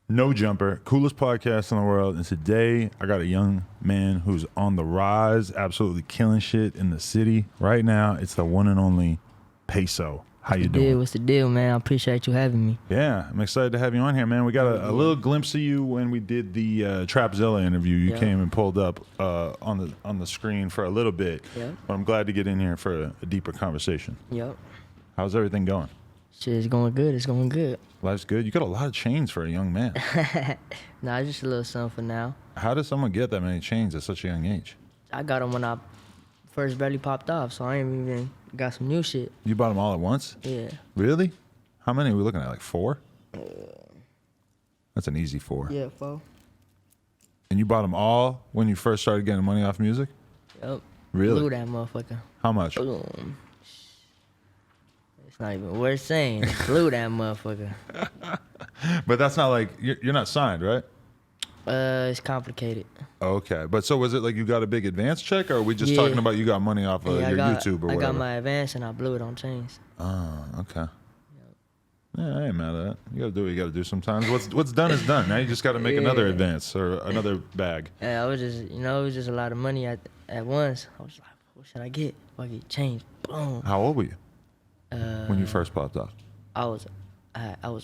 No Jumper, coolest podcast in the world. And today I got a young man who's on the rise, absolutely killing shit in the city right now. It's the one and only Peysoh. How you doing? What's the deal, man? I appreciate you having me. Yeah, I'm excited to have you on here, man. We got a little glimpse of you when we did the Trapzilla interview. You came and pulled up on the screen for a little bit. Yep. But I'm glad to get in here for a deeper conversation. Yep. How's everything going? Shit, it's going good. It's going good. Life's good. You got a lot of chains for a young man. Nah, just a little something for now. How does someone get that many chains at such a young age? I got them when I first barely popped off, so I ain't even got some new shit. You bought them all at once? Yeah. Really? How many are we looking at? Like 4? That's an easy 4. Yeah, 4. And you bought them all when you first started getting money off music? Yep. Really? Blew that motherfucker. How much? Boom. It's not even worth saying. Blew that motherfucker. But that's not like, you're not signed, right? It's complicated. Okay. But so was it like you got a big advance check, or are we just talking about you got money off of your YouTube or whatever? I got my advance and I blew it on chains. Oh, okay. Yeah, I ain't mad at that. You gotta do what you gotta do sometimes. What's done is done. Now you just gotta make another advance or another bag. Yeah, I was just, it was just a lot of money at once. I was like, what should I get? I get change. Boom. How old were you when you first popped off? I was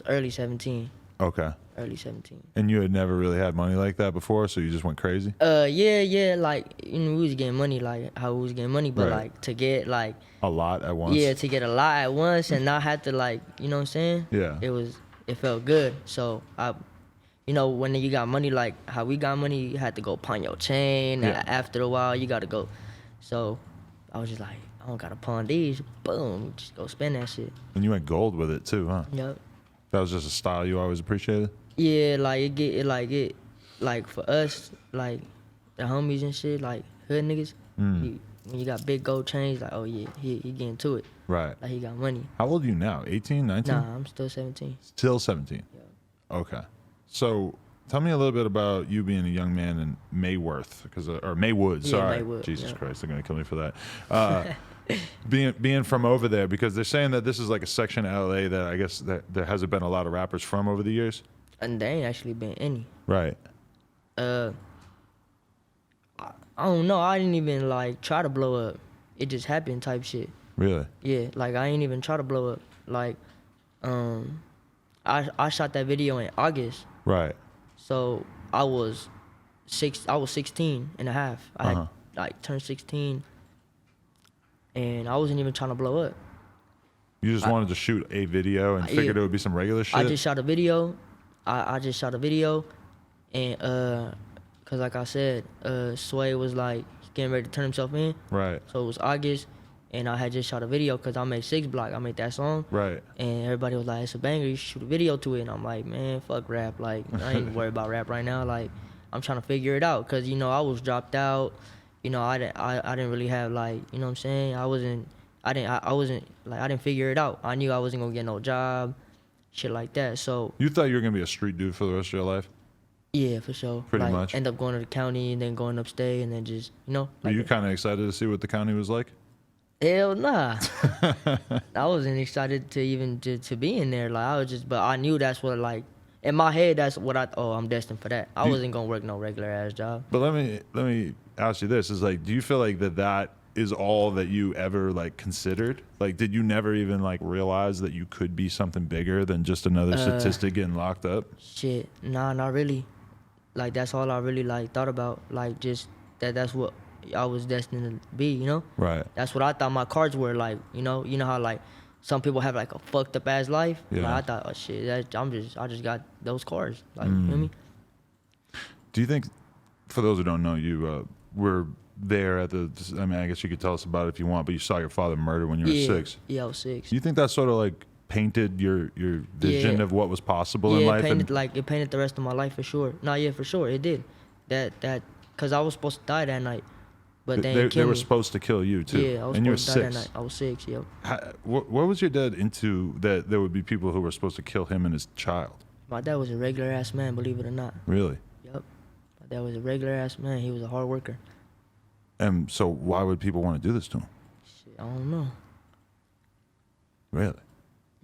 early 17. Okay. Early 17. And you had never really had money like that before, so you just went crazy? Yeah, like, we was getting money, like, how we was getting money, but, like, to get, like... A lot at once? Yeah, to get a lot at once and not have to, like, you know what I'm saying? Yeah. It felt good, so, when you got money, like, how we got money, you had to go pawn your chain, after a while, you gotta go, so, I was just like, I don't gotta pawn these, boom, just go spend that shit. And you went gold with it, too, huh? Yep. That was just a style you always appreciated? Yeah, like for us, like the homies and shit, like hood niggas, when you got big gold chains, like, oh yeah, he getting to it. Right. Like he got money. How old are you now? 18, 19? Nah, I'm still 17. Still 17? Yeah. Okay. So tell me a little bit about you being a young man in Mayworth, or Maywood, sorry. Maywood, Jesus Christ, they're going to kill me for that. Being from over there, because they're saying that this is like a section of LA that I guess that there hasn't been a lot of rappers from over the years. And there ain't actually been any. Right. I don't know. I didn't even like try to blow up. It just happened type shit. Really? Yeah, like I ain't even try to blow up. Like, I shot that video in August. Right. So I was 16 and a half. I had like turned 16. And I wasn't even trying to blow up. You just wanted to shoot a video and figured it would be some regular shit? I just shot a video. I just shot a video. And, because like I said, Sway was like getting ready to turn himself in. Right. So it was August. And I had just shot a video because I made 6 Block. I made that song. Right. And everybody was like, it's a banger. You should shoot a video to it. And I'm like, man, fuck rap. Like, I ain't worried about rap right now. Like, I'm trying to figure it out. Because, I was dropped out. I didn't really have, like, you know what I'm saying? I didn't figure it out. I knew I wasn't gonna get no job, shit like that. So you thought you were gonna be a street dude for the rest of your life? Yeah, for sure. Pretty much. End up going to the county and then going upstate and then just, Were you kind of excited to see what the county was like? Hell nah. I wasn't excited to even to be in there. Like, but I knew that's what, like, in my head, that's what I'm destined for that. I wasn't gonna work no regular ass job. But let me ask you this: is like, do you feel like that is all that you ever like considered? Like, did you never even like realize that you could be something bigger than just another statistic getting locked up? Shit, nah, not really. Like, that's all I really like thought about. Like, just that's what I was destined to be. Right. That's what I thought my cards were. Like, you know how like some people have like a fucked up ass life. Yeah. Like, I thought, oh shit, I just got those cards. Like, you know me. Do you think, for those who don't know, you were there at I guess you could tell us about it if you want, but you saw your father murdered when you were 6. Yeah, I was 6. Do you think that sort of like painted your vision of what was possible in life? It painted the rest of my life for sure. No, yeah, for sure, it did. That because I was supposed to die that night, but they were supposed to kill you too. Yeah, I was supposed to die that night. I was 6. Yep. What was your dad into that there would be people who were supposed to kill him and his child? My dad was a regular ass man, believe it or not. Really? Yep. My dad was a regular ass man. He was a hard worker. And so why would people want to do this to him? Shit, I don't know. Really?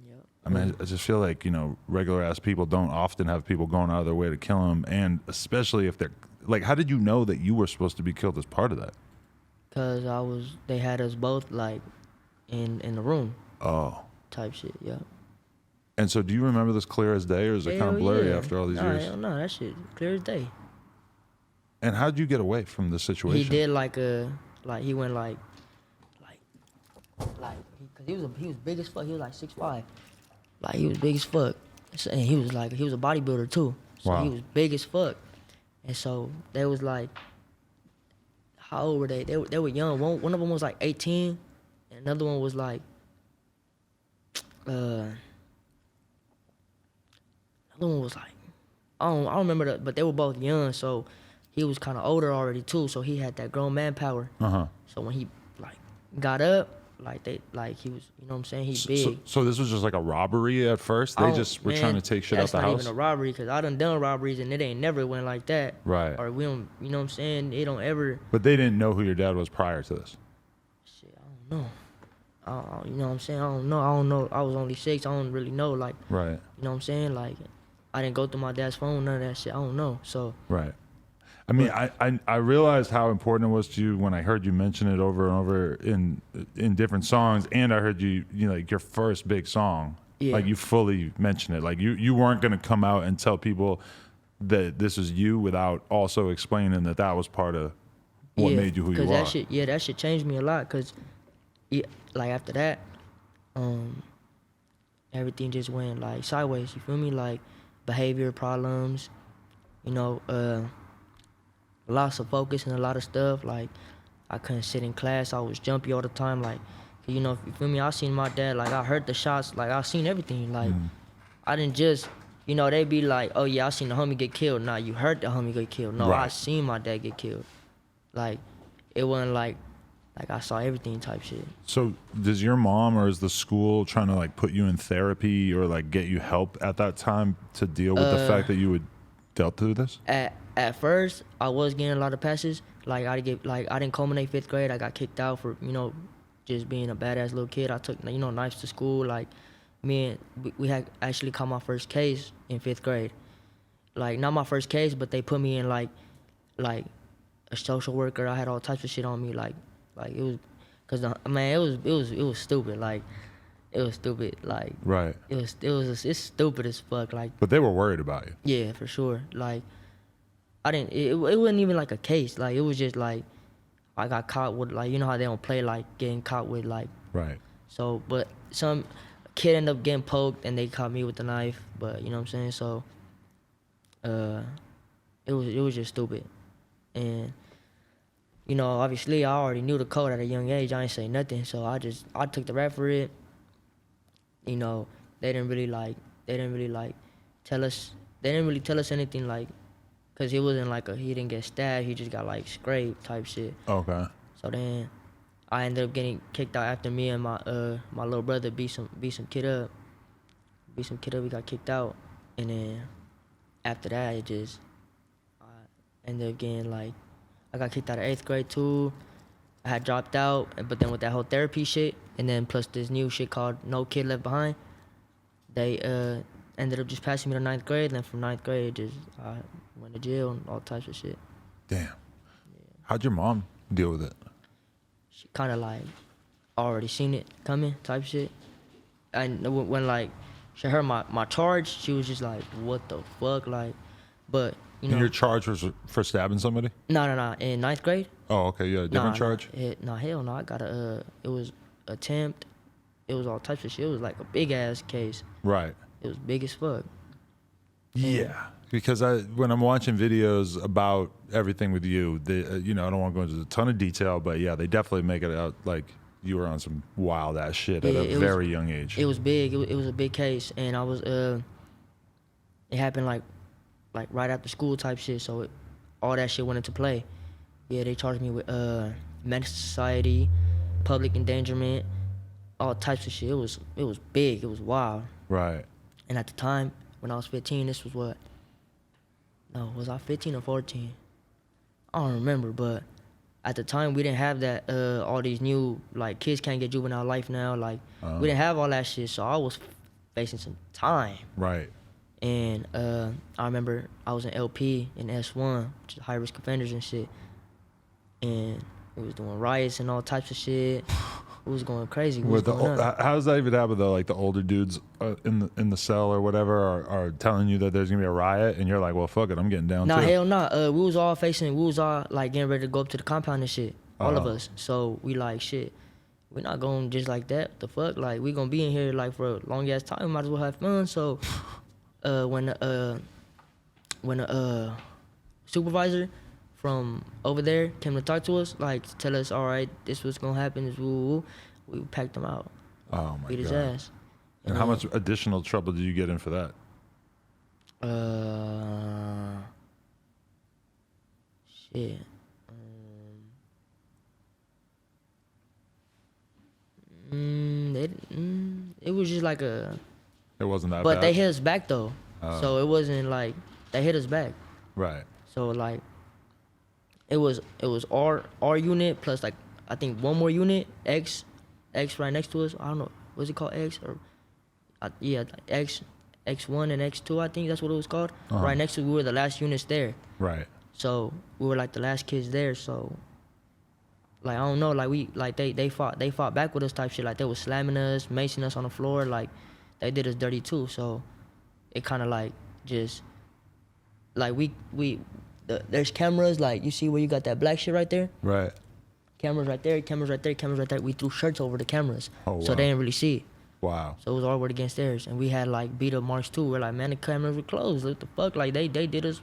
Yep. I mean, I just feel like, you know, regular ass people don't often have people going out of their way to kill them, and especially if they're like, how did you know that you were supposed to be killed as part of that? Cause they had us both like in the room Oh. type shit. Yeah. And so, do you remember this clear as day, or is it kind of blurry yeah. after all these Nah, years? hell no, that shit clear as day. And how did you get away from the situation? He did like he went like, cause he was big as fuck. He was like 6'5", like he was big as fuck. So, and he was a bodybuilder too. So Wow. he was big as fuck. And so they was like, how old were they? They were young. One of them was like 18, and another one was like, another one was like, I don't remember that, but they were both young. So he was kind of older already too. So he had that grown man power. So when he like got up, he was, you know what I'm saying? He big. So this was just like a robbery at first? They just were trying to take shit out the house? That's not even a robbery, because I done robberies and it ain't never went like that. Right. Or we don't, you know what I'm saying? It don't ever. But they didn't know who your dad was prior to this? Shit, I don't know. You know what I'm saying? I don't know. I was only 6. I don't really know. Like, right. You know what I'm saying? Like, I didn't go through my dad's phone, none of that shit. I don't know. So. Right. I mean, I realized how important it was to you when I heard you mention it over and over in different songs, and I heard you know, like your first big song, like you fully mention it. Like you weren't gonna come out and tell people that this is you without also explaining that that was part of what made you who you are. That shit changed me a lot, cause like after that, everything just went like sideways. You feel me? Like behavior problems, you know, loss of focus and a lot of stuff. Like, I couldn't sit in class. I was jumpy all the time. Like, you know, you feel me? I seen my dad. Like, I heard the shots. Like, I seen everything. Like, I didn't just, you know, they be like, oh yeah, I seen the homie get killed. Nah, you heard the homie get killed. No, right. I seen my dad get killed. Like, it wasn't like I saw everything type shit. So does your mom or is the school trying to like put you in therapy or like get you help at that time to deal with the fact that you would dealt through this? At first, I was getting a lot of passes. Like, I didn't culminate 5th grade. I got kicked out for, you know, just being a badass little kid. I took, you know, knives to school. Like, we had actually caught my first case in 5th grade. Like, not my first case, but they put me in like a social worker. I had all types of shit on me. Like it was, cause it was stupid. Like, it was stupid. Like, right. It's stupid as fuck. Like, but they were worried about you. Yeah, for sure. Like, it wasn't even like a case. Like, it was just like, I got caught with, like, you know how they don't play, like, getting caught with, like. Right. So, but some kid ended up getting poked and they caught me with the knife. But, you know what I'm saying? So, it was just stupid. And, you know, obviously I already knew the code at a young age. I ain't say nothing. So I took the rap for it. You know, they didn't really tell us anything, like, cause he wasn't like he didn't get stabbed, he just got like scraped type shit. Okay. So then I ended up getting kicked out after me and my little brother beat some kid up. We got kicked out, and then after that I ended up getting like, I got kicked out of 8th grade too. I had dropped out, but then with that whole therapy shit, and then plus this new shit called No Kid Left Behind, they ended up just passing me to 9th grade. Then from 9th grade, I went to jail and all types of shit. Damn. Yeah. How'd your mom deal with it? She kind of like already seen it coming type shit. And when like she heard my charge, she was just like, what the fuck? Like, but you know. And your charge was for stabbing somebody? No. In 9th grade? Oh, okay. Yeah, different charge? Hell no. I got it was attempt. It was all types of shit. It was like a big ass case. Right. It was big as fuck. Yeah. Because when I'm watching videos about everything with you, you know, I don't want to go into a ton of detail, but yeah, they definitely make it out like you were on some wild ass shit at a very young age. It was big. It was a big case, and I was it happened like right after school type shit. So all that shit went into play. Yeah, they charged me with menace to society, public endangerment, all types of shit. It was big. It was wild. Right. And at the time when I was 15, this was what? No, was I 15 or 14? I don't remember, but at the time we didn't have that all these new, like, kids can't get juvenile life now. Like, we didn't have all that shit, so I was facing some time. Right. And I remember I was in LP in S1, which is high risk offenders and shit. And we was doing riots and all types of shit. It was going crazy. What was going on? How does that even happen though? Like the older dudes in the cell or whatever are telling you that there's gonna be a riot, and you're like, well, fuck it, I'm getting down. Nah, too. hell nah. We was all like getting ready to go up to the compound and shit. All of us. So we like, shit, we're not going just like that. What the fuck? Like, we gonna be in here like for a long ass time. We might as well have fun. So when the supervisor from over there came to talk to us, like to tell us, all right, this what's gonna happen, this woo, we packed him out. Oh my beat his God. ass. And how much additional trouble did you get in for that? Shit. It was just like a. It wasn't that But bad. they hit us back though, so it wasn't like they hit us back. Right. So like, it was our unit plus like I think one more unit X right next to us. I don't know, what's it called, X or yeah, X1 and X2, I think that's what it was called. Right next to, we were the last units there. Right. So we were like the last kids there. So like I don't know, like they fought back with us type shit. Like they was slamming us, macing us on the floor. Like they did us dirty too. So it kind of like just like there's cameras, like you see where you got that black shit right there. Right. Cameras right there, cameras right there, cameras right there. We threw shirts over the cameras, Oh, so wow. they didn't really see. Wow. So it was our word against theirs, and we had like beat up marks too. We're like, man, the cameras were closed. What the fuck? Like they did us.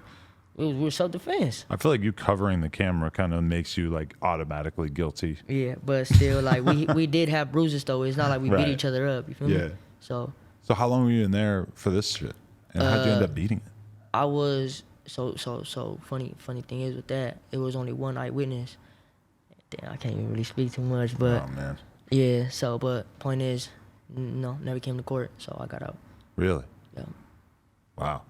We were self-defense. I feel like you covering the camera kind of makes you like automatically guilty. Yeah, but still, like we did have bruises though. It's not like we Right. beat each other up. You feel Yeah. me? So how long were you in there for this shit? And how'd you end up beating it? I was so funny thing is with that, it was only one eyewitness. Damn, I can't even really speak too much, but Oh man. yeah. So, but point is, no, never came to court, so I got out. Really? Yeah. Wow.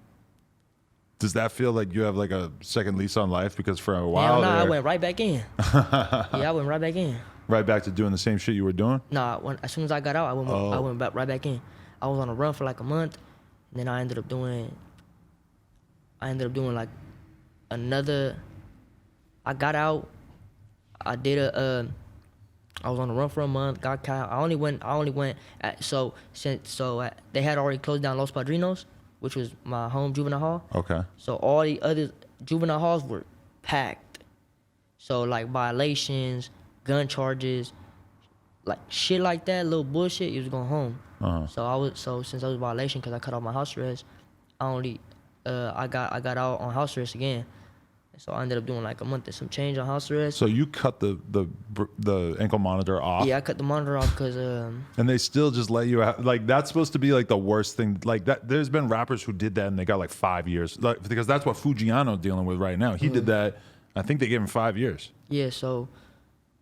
Does that feel like you have like a second lease on life? Because for a Hell while nah, I there, went right back in. Yeah, I went right back in. right back to doing the same shit you were doing? Nah, as soon as I got out, I went back, right back in. I was on a run for like a month, and then I ended up doing like another. I got out. I did I was on the run for a month. Got caught. I only went. They had already closed down Los Padrinos, which was my home juvenile hall. Okay. So all the other juvenile halls were packed. So like violations, gun charges, like shit like that, little bullshit, you was going home. So since I was violation, cause I cut off my house arrest, I got out on house arrest again. So I ended up doing like a month and some change on house arrest. So you cut the ankle monitor off? Yeah, I cut the monitor off because And they still just let you out. Like that's supposed to be like the worst thing. Like that, there's been rappers who did that and they got like 5 years. Like because that's what Fujiano's dealing with right now. He did that. I think they gave him 5 years. yeah. So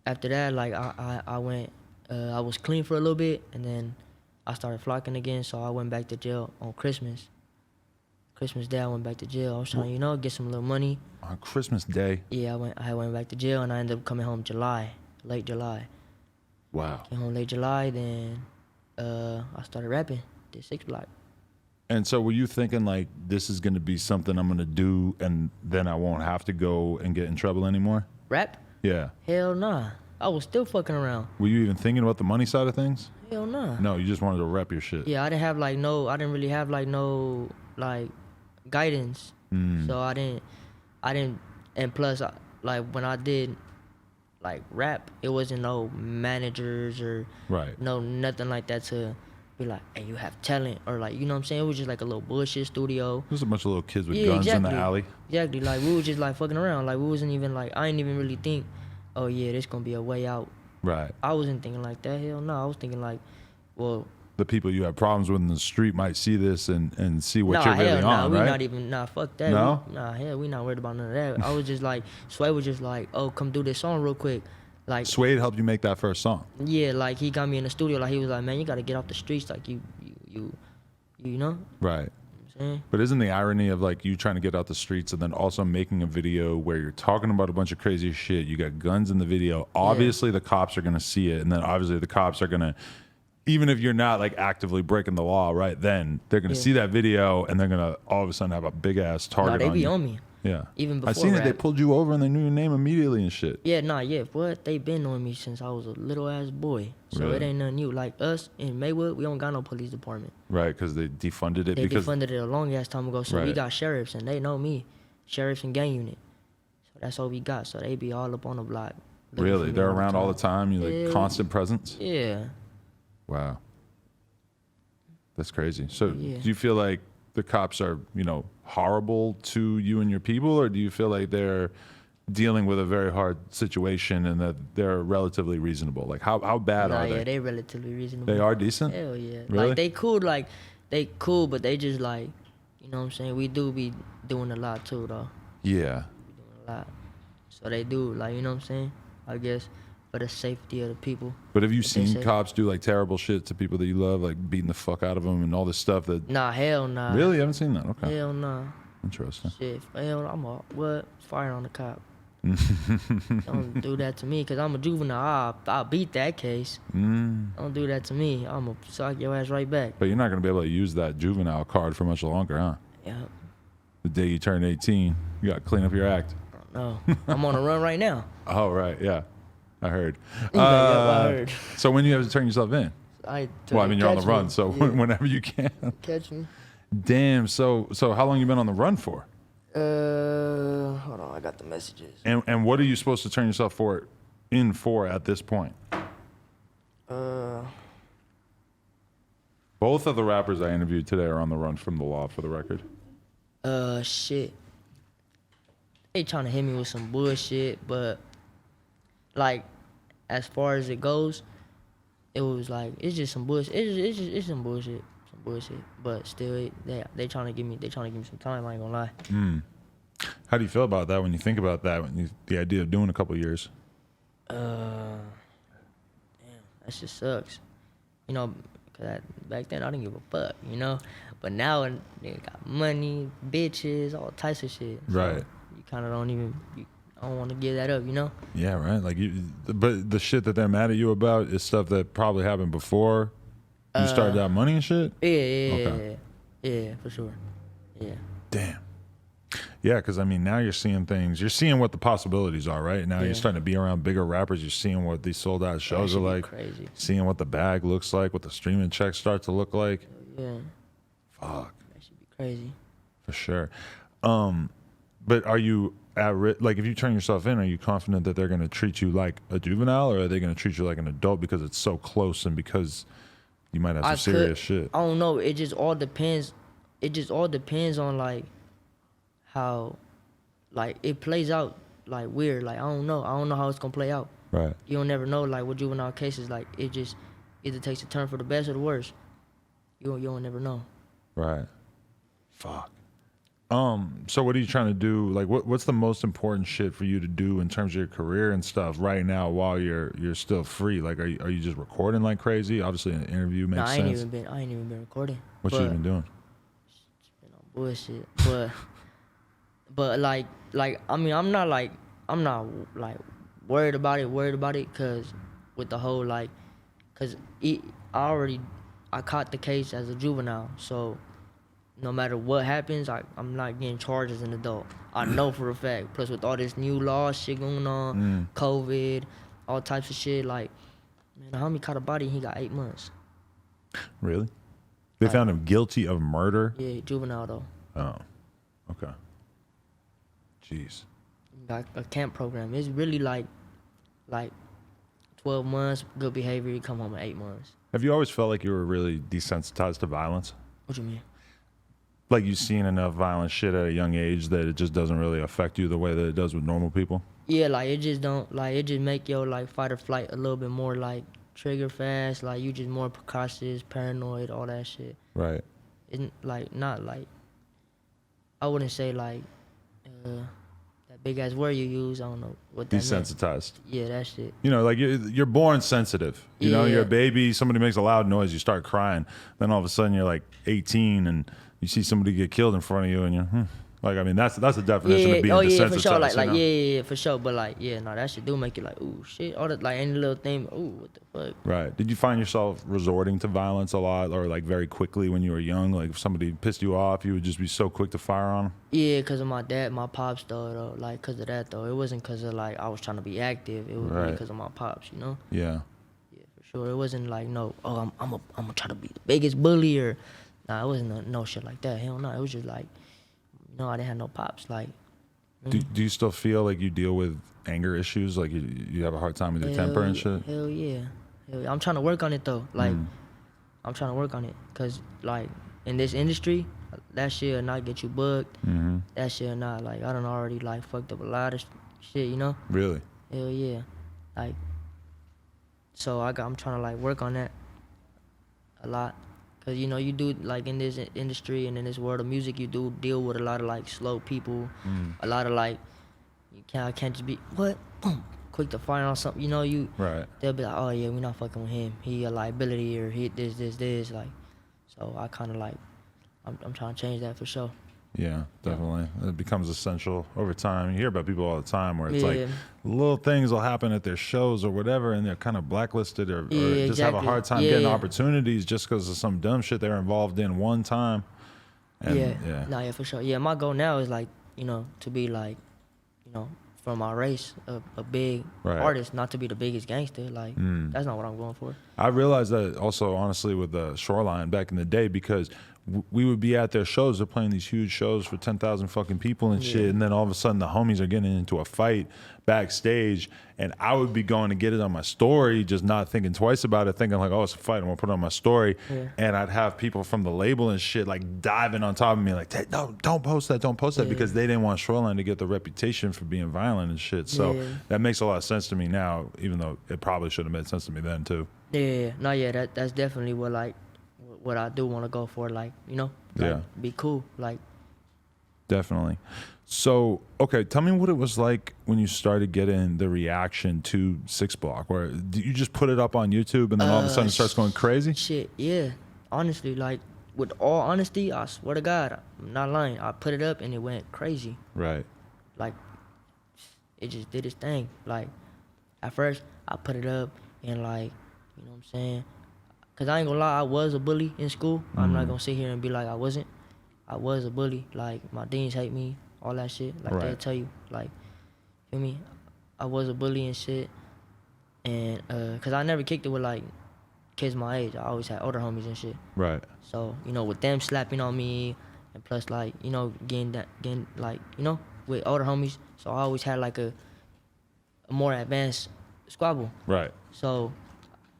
after that, like I went, I was clean for a little bit, and then I started flocking again. So I went back to jail on Christmas. Christmas Day, I went back to jail. I was trying, get some little money. On Christmas Day. Yeah, I went back to jail, and I ended up coming home late July. Wow. Came home late July, then I started rapping, did 6 Block. And so were you thinking like this is going to be something I'm going to do and then I won't have to go and get in trouble anymore? Rap? Yeah. Hell nah. I was still fucking around. Were you even thinking about the money side of things? Hell nah. No, you just wanted to rep your shit. Yeah, I didn't really have like no like guidance. So I didn't, and plus like when I did like rap, it wasn't no managers or Right. no nothing like that to be like, hey, you have talent, or like, you know what I'm saying? It was just like a little bullshit studio. There's a bunch of little kids with Yeah, guns in exactly. the alley. Exactly, like we was just like fucking around. Like we wasn't even like, I didn't even really think, oh yeah, this gonna be a way out. Right. I wasn't thinking like that. Hell no, I was thinking like, well, The people you have problems with in the street might see this and see what you're hell really on, we right? not even, fuck that. No? Hell, we not worried about none of that. I was just like, Sway was just like, oh, come do this song real quick. Like, Suede helped you make that first song. yeah, like he got me in the studio. Like he was like, man, you gotta get off the streets. Like you know? Right. You know what I'm saying? But isn't the irony of like you trying to get out the streets and then also making a video where you're talking about a bunch of crazy shit, you got guns in the video, obviously the cops are going to see it, and then obviously the cops are going to even if you're not like actively breaking the law right then, they're gonna see that video and they're gonna all of a sudden have a big ass target they on be you. on me. Yeah. Even before I seen it. They rap. pulled you over and they knew your name immediately and shit. Yeah, what? They been on me since I was a little ass boy. So Really? it ain't nothing new. Like us in Maywood, we don't got no police department. Right, because they defunded it. They because defunded it a long ass time ago. So we Right. got sheriffs and they know me. Sheriffs and gang unit. So that's all we got. So they be all up on the block. looking for Really, me they're around all the time. You like Yeah. constant presence. Yeah. Wow, that's crazy. So, Yeah. do you feel like the cops are, horrible to you and your people, or do you feel like they're dealing with a very hard situation and that they're relatively reasonable? Like, how bad Nah, are yeah, they? they relatively reasonable. They are decent. Hell yeah. Really? Like they cool, but they just like, you know what I'm saying? We do be doing a lot too though. Yeah. Doing a lot. So they do, like, you know what I'm saying? I guess for the safety of the people. But have you What they seen say. cops do like terrible shit to people that you love, like beating the fuck out of them and all this stuff? That Nah, hell nah. really, you haven't seen that? Okay, Hell nah. interesting. Shit, hell, I'm a what? Fire on the cop. Don't do that to me, cause I'm a juvenile. I'll beat that case. Don't do that to me. I'm gonna sock your ass right back. But you're not gonna be able to use that juvenile card for much longer, huh? Yeah. The day you turn 18, you got to clean up your act. No, I'm on a run right now. Oh, right, yeah, I heard. Yeah, I heard. So when you have to turn yourself in? Well, I mean, you're on the catch run, me. so Yeah. whenever you can. Catch me. Damn. So how long you been on the run for? Hold on, I got the messages. And what are you supposed to turn yourself in for at this point? Both of the rappers I interviewed today are on the run from the law, for the record. Shit. They trying to hit me with some bullshit, but like, as far as it goes, it was like it's just some bullshit. It's some bullshit, But still, they trying to give me some time. I ain't gonna lie. How do you feel about that when you think about that? The idea of doing a couple of years. Damn, that shit sucks. You know, cause back then I didn't give a fuck. You know, but now they got money, bitches, all types of shit. So Right. you kind of I don't want to give that up. You know. Yeah, right. Like but the shit that they're mad at you about is stuff that probably happened before you started out money and shit. Yeah, for sure. Yeah. Damn. Yeah, because I mean, now you're seeing things. You're seeing what the possibilities are, right? Now Yeah. you're starting to be around bigger rappers. You're seeing what these sold out shows are should be like. crazy. Seeing what the bag looks like, what the streaming checks start to look like. Yeah, Fuck, that should be crazy. for sure. But are you at risk? Like, if you turn yourself in, are you confident that they're going to treat you like a juvenile, or are they going to treat you like an adult because it's so close and because you might have some serious shit? I don't know. It just all depends. It just all depends on like how, like, it plays out like weird. Like, I don't know how it's gonna play out. Right. You don't never know. Like with juvenile cases, like it just either takes a turn for the best or the worst. You don't never know. Right. Fuck. So what are you trying to do? Like, what's the most important shit for you to do in terms of your career and stuff right now while you're still free? Like, are you just recording like crazy? Obviously, an interview makes I sense. ain't even been recording. What you been doing? Been on bullshit, but like I mean, I'm not like worried about it, cause with the whole like, cause I caught the case as a juvenile, so no matter what happens, I'm not getting charged as an adult. I know for a fact. Plus with all this new law shit going on, COVID, all types of shit, like, man, the homie caught a body and he got 8 months. Really? They found him guilty of murder? Yeah, juvenile though. Oh, okay. Jeez. Got a camp program. It's really like 12 months, good behavior, you come home in 8 months. Have you always felt like you were really desensitized to violence? What you mean? Like you've seen enough violent shit at a young age that it just doesn't really affect you the way that it does with normal people? Yeah, like it just don't, like it just make your like fight or flight a little bit more like trigger fast, like you just more precautious, paranoid, all that shit. Right. It's like not like, I wouldn't say like that big ass word you use, I don't know what that meant. Desensitized. Yeah, that shit. You know, like you're born sensitive. You know, you're a Yeah. baby, somebody makes a loud noise, you start crying. Then all of a sudden you're like 18 and you see somebody get killed in front of you and you're, Like, I mean, that's the definition Yeah, of being oh yeah, desensitized. for sure. Like, you know? yeah, for sure. But like, yeah, no, that shit do make you like, ooh, shit. All that, like, any little thing, ooh, what the fuck? Right. Did you find yourself resorting to violence a lot, or like very quickly when you were young? Like, if somebody pissed you off, you would just be so quick to fire on them? Yeah, cause of my dad, my pops though. Like, cause of that though. It wasn't cause of like I was trying to be active. It was Right. because of my pops, you know. Yeah. Yeah, for sure. It wasn't like no, oh, I'm gonna try to be the biggest bully or, nah, it wasn't no shit like that. Hell no. It was just like, you know, I didn't have no pops. Like, Do you still feel like you deal with anger issues? Like you have a hard time with your temper and shit? Hell yeah. Hell yeah. I'm trying to work on it though. Like, I'm trying to work on it. Cause like in this industry, that shit will not get you booked. Mm-hmm. That shit will not, like, I done already like fucked up a lot of shit, you know? Really? Hell yeah. Like, so I'm trying to like work on that a lot. Cause you know, you do like in this industry and in this world of music, you do deal with a lot of like slow people, a lot of like, I can't just be, what? Boom. Quick to fire on something, you know, Right. they'll be like, oh yeah, we're not fucking with him. He a liability or he this, like, so I kind of like, I'm trying to change that for sure. Yeah, definitely. It becomes essential over time. You hear about people all the time where it's Yeah. like little things will happen at their shows or whatever, and they're kind of blacklisted or just have a exactly. hard time Yeah, getting yeah. opportunities just because of some dumb shit they're involved in one time. And, Yeah. Nah, yeah, for sure. Yeah, my goal now is like, you know, to be like, you know, from my race, a big Right. artist, not to be the biggest gangster. Like, that's not what I'm going for. I realized that also, honestly, with the Shoreline back in the day, because we would be at their shows. They're playing these huge shows for 10,000 fucking people and shit. And then all of a sudden the homies are getting into a fight backstage. And I would be going to get it on my story, just not thinking twice about it, thinking like, oh, it's a fight. I'm going to put it on my story. Yeah. And I'd have people from the label and shit like diving on top of me like, hey, no, don't post that. Don't post that. Because they didn't want Shoreline to get the reputation for being violent and shit. So that makes a lot of sense to me now, even though it probably should have made sense to me then too. Yeah. No, yeah, that's definitely what I do want to go for. Like, you know, like, be cool. Like, definitely. So, okay, tell me what it was like when you started getting the reaction to 6 Block, where you just put it up on YouTube and then all of a sudden it starts going crazy? Shit, yeah. Honestly, like, with all honesty, I swear to God, I'm not lying. I put it up and it went crazy. Right. Like, it just did its thing. Like, at first, I put it up and like, you know what I'm saying? Cause I ain't gonna lie, I was a bully in school. I'm not gonna sit here and be like I wasn't. I was a bully. Like, my deans hate me, all that shit. Like, they'll tell you, like, feel me? I was a bully and shit. And, cause I never kicked it with like kids my age. I always had older homies and shit. Right. So, you know, with them slapping on me and plus like, you know, getting like, you know, with older homies. So I always had like a more advanced squabble. Right. So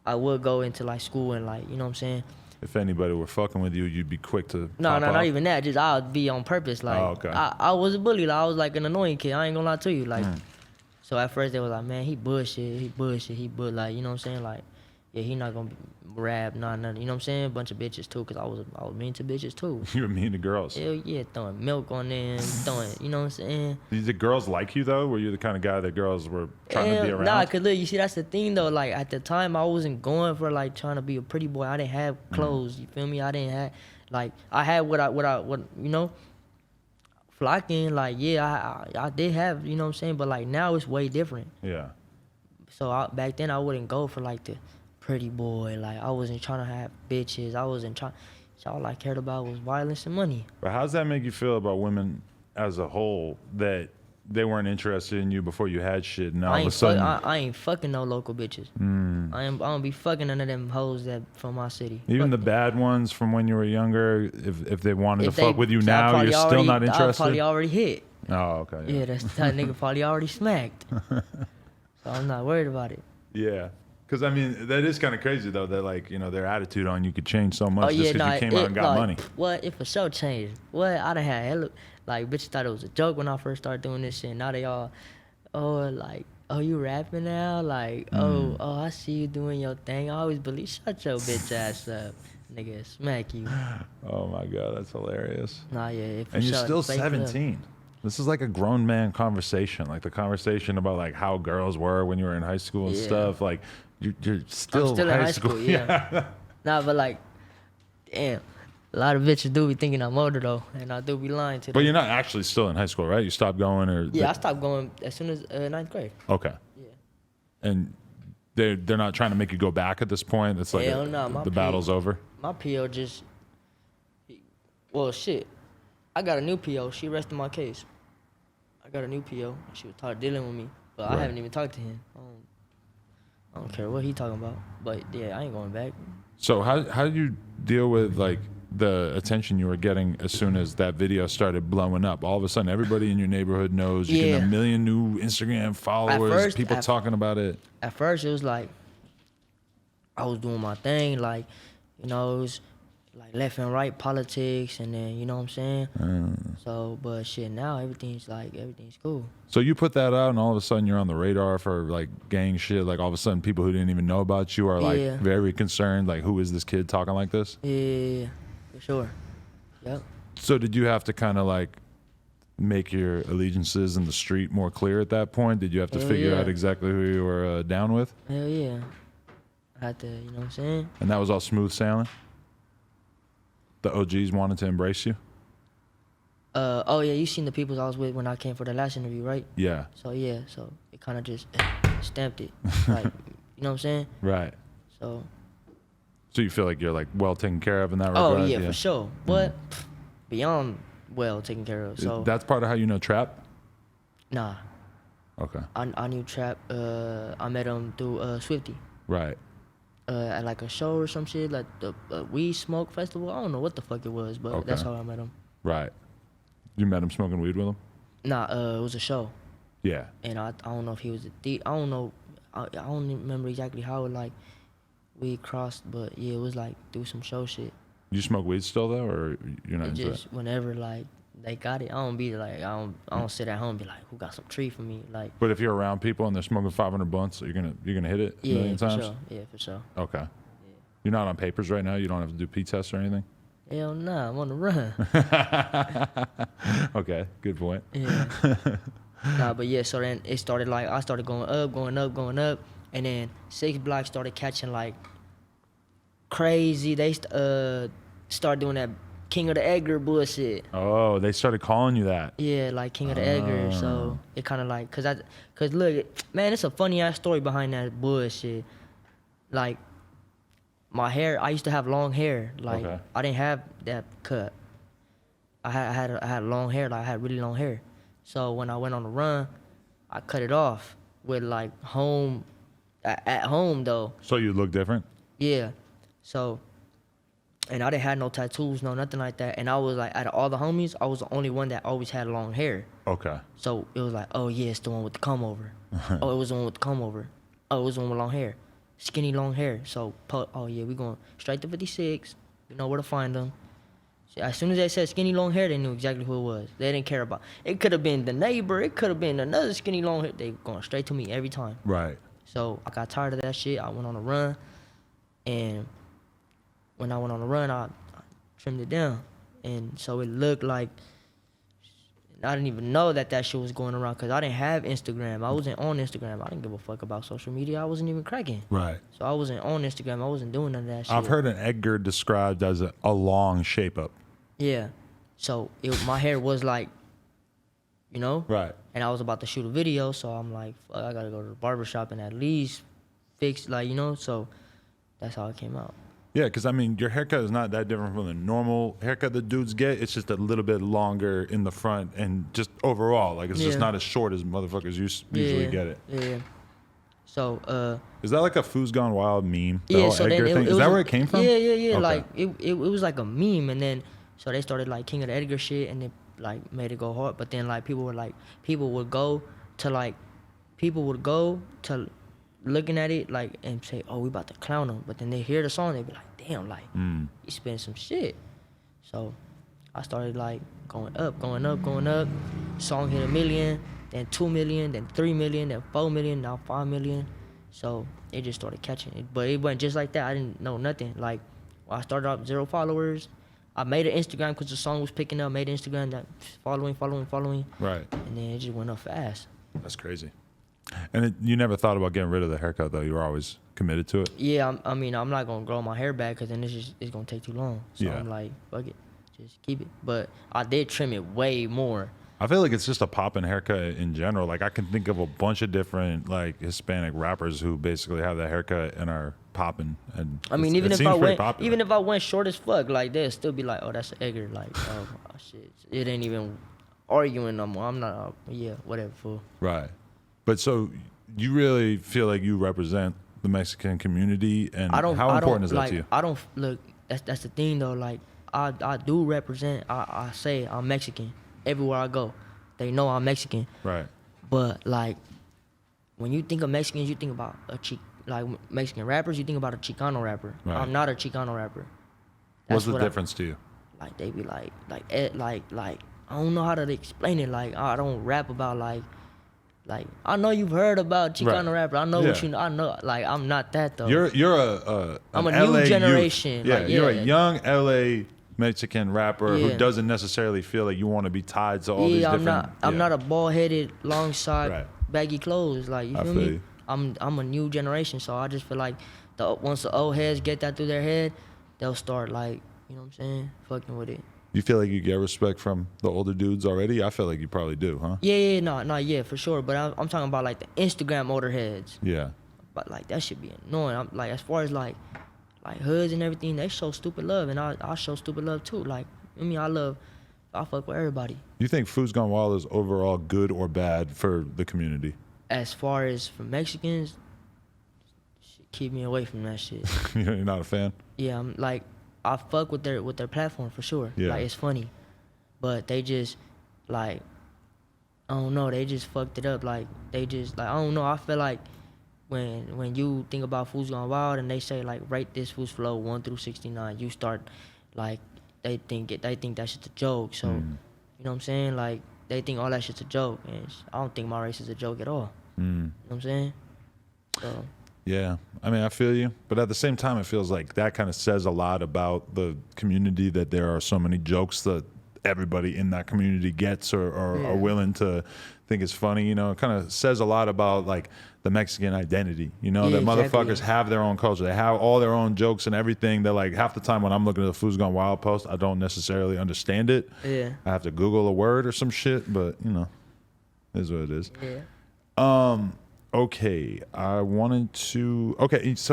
I would go into like school and like, you know what I'm saying? If anybody were fucking with you, you'd be quick to No, pop off. not even that. Just I would be on purpose. Like, okay. I was a bully. Like, I was like an annoying kid. I ain't gonna lie to you. Like, so at first they was like, man, he bullshit. Like, you know what I'm saying? Like, yeah, he not gonna rap, nothing. You know what I'm saying? Bunch of bitches too, cause I was mean to bitches too. You were mean to girls. Hell yeah, throwing milk on them, you know what I'm saying? Did the girls like you though? Were you the kind of guy that girls were trying to be around? Nah, cause look, you see, that's the thing though. Like, at the time, I wasn't going for like trying to be a pretty boy. I didn't have clothes. You feel me? I didn't have like I had what you know, flocking. Like, yeah, I did have, you know what I'm saying. But like now it's way different. Yeah. So back then I wouldn't go for like the pretty boy. Like, I wasn't trying to have bitches. I wasn't trying. So all I cared about was violence and money. But how does that make you feel about women as a whole, that they weren't interested in you before you had shit, and all of a sudden I ain't fucking no local bitches. I don't be fucking none of them hoes that from my city. even the bad ones from when you were younger, if they wanted to fuck with you now, you're still not I interested? probably already hit. Oh, okay. Yeah, that nigga probably already smacked. So I'm not worried about it. Yeah. Because, I mean, that is kind of crazy, though, that, like, you know, their attitude on you could change so much just because you came out and got money. What? It for sure changed. What? I done had hella, like, bitches thought it was a joke when I first started doing this shit. Now they all, like, oh, you rapping now? Like, oh, I see you doing your thing. I always believe, shut your bitch ass up. Nigga, smack you. Oh, my God, that's hilarious. Nah, yeah, for And sure. you're still Fake love. 17. This is like a grown man conversation, like the conversation about, like, how girls were when you were in high school and stuff. Like, you're still I'm still high in high school, yeah. Nah, but like, damn, A lot of bitches do be thinking I'm older though, and I do be lying to them. But you're not actually still in high school, right? You stopped going, or Yeah, I stopped going as soon as ninth grade. Okay. Yeah. And they're not trying to make you go back at this point. It's like Hell no, the battle's over. My PO just, well, shit. I got a new PO. She rested my case. I got a new PO. She was tired of dealing with me, but I haven't even talked to him. I don't care what he talking about. But yeah, I ain't going back. So how did you deal with like the attention you were getting as soon as that video started blowing up? All of a sudden, everybody in your neighborhood knows. You get a million new Instagram followers. People talking about it. At first, it was like I was doing my thing, like, you know, it was like left and right politics, and then, you know what I'm saying? So, but shit, now everything's cool. So you put that out, and all of a sudden you're on the radar for like gang shit. Like all of a sudden, people who didn't even know about you are like very concerned. Like, who is this kid talking like this? Yeah, for sure. Yep. So did you have to kind of like make your allegiances in the street more clear at that point? Did you have to figure out exactly who you were down with? Hell yeah. I had to, you know what I'm saying? And that was all smooth sailing? The OGs wanted to embrace you? Oh yeah, you seen the people I was with when I came for the last interview, right? Yeah. So yeah, so it kind of just stamped it, like, you know what I'm saying? Right. So you feel like you're like well taken care of in that regard? Oh yeah, for sure. But beyond well taken care of. So that's part of how you know Trap? Nah. Okay. I knew Trap. I met him through Swifty. Right. At like a show or some shit, like the Weed Smoke Festival. I don't know what the fuck it was, but that's how I met him. Right. You met him smoking weed with him? Nah, it was a show. Yeah. And I don't know if he was a thief. I don't know. I don't even remember exactly how like we crossed, but yeah, it was like through some show shit. You smoke weed still though, or you're not into just that? Whenever like they got it, I don't be like I don't sit at home and be like, who got some tree for me, like. But if you're around people and they're smoking 500 blunts, you're gonna hit it a million times. Sure. Yeah, for sure. Okay. Yeah. You're not on papers right now. You don't have to do P tests or anything. Hell nah, I'm on the run. Okay, good point. Yeah. Nah, but yeah, so then it started like I started going up, and then 6 Blocks started catching like crazy. They started doing that King of the Edgar bullshit. Oh, they started calling you that. Yeah, like King of the Edgar. So it kind of like, cause look, man, it's a funny ass story behind that bullshit. Like my hair, I used to have long hair. Like I didn't have that cut. I had long hair. Like I had really long hair. So when I went on the run, I cut it off with like at home though. So you look different? Yeah. So, and I didn't have no tattoos, no nothing like that. And I was like, out of all the homies, I was the only one that always had long hair. Okay. So it was like, oh yeah, it's the one with the comb over. Oh, it was the one with the comb over. Oh, it was the one with long hair. Skinny long hair. So, oh yeah, we going straight to 56. We know where to find them. So as soon as they said skinny long hair, they knew exactly who it was. They didn't care about. It could have been the neighbor. It could have been another skinny long hair. They going straight to me every time. Right. So I got tired of that shit. I went on a run, and when I went on the run, I trimmed it down. And so it looked like, I didn't even know that shit was going around because I didn't have Instagram. I wasn't on Instagram. I didn't give a fuck about social media. I wasn't even cracking. Right. So I wasn't on Instagram. I wasn't doing none of that shit. I've heard an Edgar described as a long shape up. Yeah. So my hair was like, you know? Right. And I was about to shoot a video, so I'm like, fuck, I gotta go to the barbershop and at least fix, like, you know? So that's how it came out. Yeah, because I mean, your haircut is not that different from the normal haircut that dudes get. It's just a little bit longer in the front and just overall, like it's just not as short as motherfuckers usually get it. Yeah. So, is that like a Foos Gone Wild meme? The yeah, whole so Edgar then thing? Is that where it came from? Yeah. Okay. Like it was like a meme, and then so they started like King of the Edgar shit, and it like made it go hard. But then like people would go to looking at it like and say, oh, we about to clown them. But then they hear the song, they be like, damn, like you spend some shit. So I started like going up. Song hit 1 million, then 2 million, then 3 million, then 4 million, now 5 million. So it just started catching it. But it wasn't just like that. I didn't know nothing. Like when I started off 0 followers. I made an Instagram because the song was picking up. Made an Instagram that following. Right. And then it just went up fast. That's crazy. And you never thought about getting rid of the haircut though. You were always committed to it. Yeah, I mean, I'm not gonna grow my hair back because then it's gonna take too long. So Yeah. I'm like, fuck it, just keep it. But I did trim it way more. I feel like it's just a poppin' haircut in general. Like I can think of a bunch of different like Hispanic rappers who basically have that haircut and are popping. And I mean, it seems pretty popular. even if I went short as fuck, like they'd still be like, oh, that's an Edgar. Like, oh shit, it ain't even arguing no more. I'm not. Yeah, whatever, fool. Right. But so you really feel like you represent the Mexican community, and how important is that like, to you? I don't look. That's the thing though. Like I do represent. I say I'm Mexican everywhere I go. They know I'm Mexican. Right. But like when you think of Mexicans, you think about like Mexican rappers. You think about a Chicano rapper. Right. I'm not a Chicano rapper. What's the difference to you? Like they be like I don't know how to explain it. Like I don't rap about like I know you've heard about Chicano rapper. I know what you know. I know like I'm not that though. You're I'm a LA new youth. generation. Yeah, like, you're a young LA Mexican rapper who Yeah. doesn't necessarily feel like you want to be tied to all these different. I'm not a bald headed, long side, Right. baggy clothes. Like you I feel feel me? you. I'm a new generation, so I just feel like once the old heads get that through their head, they'll start like, you know what I'm saying, fucking with it. You feel like you get respect from the older dudes already? I feel like you probably do, huh? Yeah, no, yeah, for sure. But I'm talking about like the Instagram older heads. Yeah. But like that should be annoying. I'm like as far as like hoods and everything, they show stupid love, and I show stupid love too. Like I mean, I fuck with everybody. You think Food's Gone Wild is overall good or bad for the community? As far as for Mexicans, shit, keep me away from that shit. You're not a fan? Yeah, I'm like, I fuck with their platform for sure. Yeah. Like it's funny, but they just like, I don't know, they just fucked it up. Like they just like I don't know. I feel like when you think about Food's Gone Wild and they say like rate this food's flow 1 through 69, you start like they think that shit's a joke. So you know what I'm saying? Like they think all that shit's a joke, and I don't think my race is a joke at all. You know what I'm saying? So. Yeah, I mean, I feel you. But at the same time, it feels like that kind of says a lot about the community, that there are so many jokes that everybody in that community gets or are willing to think is funny. You know, it kind of says a lot about like the Mexican identity, you know, that exactly. motherfuckers have their own culture. They have all their own jokes and everything. That like half the time when I'm looking at the Food's Gone Wild post, I don't necessarily understand it. Yeah. I have to Google a word or some shit, but you know, it is what it is. Yeah. Okay, so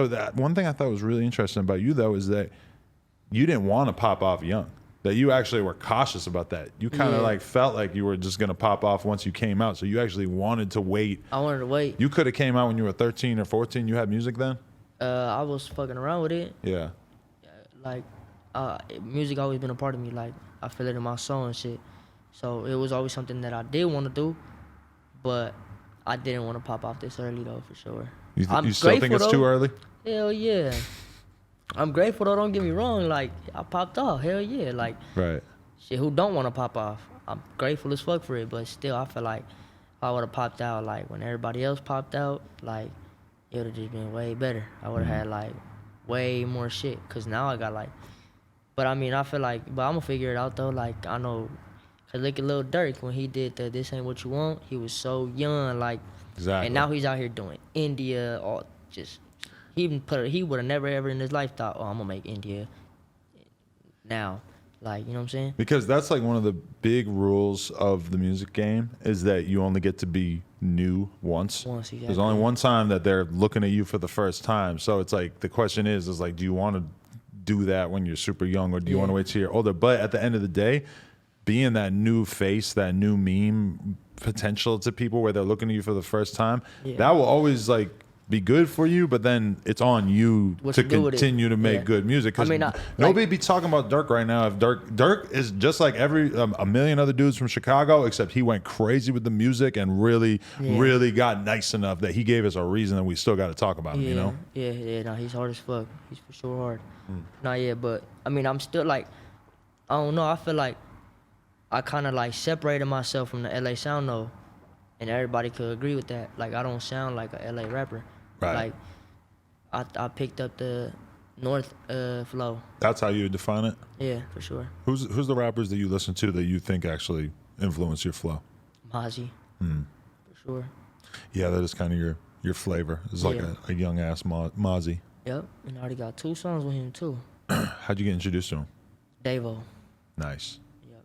that one thing I thought was really interesting about you though is that you didn't want to pop off young. That you actually were cautious about that. You kind of like felt like you were just gonna pop off once you came out. So you actually wanted to wait. I wanted to wait. You could have came out when you were 13 or 14. You had music then? I was fucking around with it. Yeah. Like, music always been a part of me. Like, I feel it in my soul and shit. So it was always something that I did want to do, but I didn't want to pop off this early though, for sure. You still think it's too early? Hell yeah. I'm grateful though, don't get me wrong. Like, I popped off. Hell yeah. Like, Right. shit, who don't want to pop off? I'm grateful as fuck for it, but still, I feel like if I would have popped out, like, when everybody else popped out, like, it would have just been way better. I would have had, like, way more shit. Because now I got, like, but I mean, I feel like, but I'm going to figure it out though. Like, I know, because look at Lil Durk, when he did the This Ain't What You Want, he was so young, like, Exactly. and now he's out here doing India, or just, he would have never ever in his life thought, oh, I'm going to make India now. Like, you know what I'm saying? Because that's like one of the big rules of the music game is that you only get to be new once. Exactly. There's only one time that they're looking at you for the first time. So it's like, the question is like, do you want to do that when you're super young or do you want to wait till you're older? But at the end of the day, being that new face, that new meme potential to people where they're looking at you for the first time, that will always like be good for you, but then it's on you to continue to make good music. Because nobody be talking about Durk right now. If Durk is just like a million other dudes from Chicago, except he went crazy with the music and really got nice enough that he gave us a reason that we still got to talk about him, you know? Yeah, no, he's hard as fuck. He's for sure hard. Not yet, but I mean, I'm still like, I don't know, I feel like I kind of like separated myself from the LA sound though, and everybody could agree with that. Like, I don't sound like a LA rapper. Right. Like, I picked up the North flow. That's how you define it? Yeah, for sure. Who's the rappers that you listen to that you think actually influence your flow? Mozzie. For sure. Yeah, that is kind of your flavor. It's like Yeah. a young ass Mozzie. Yep, and I already got 2 songs with him too. How'd you get introduced to him? Davo. Nice. Yep.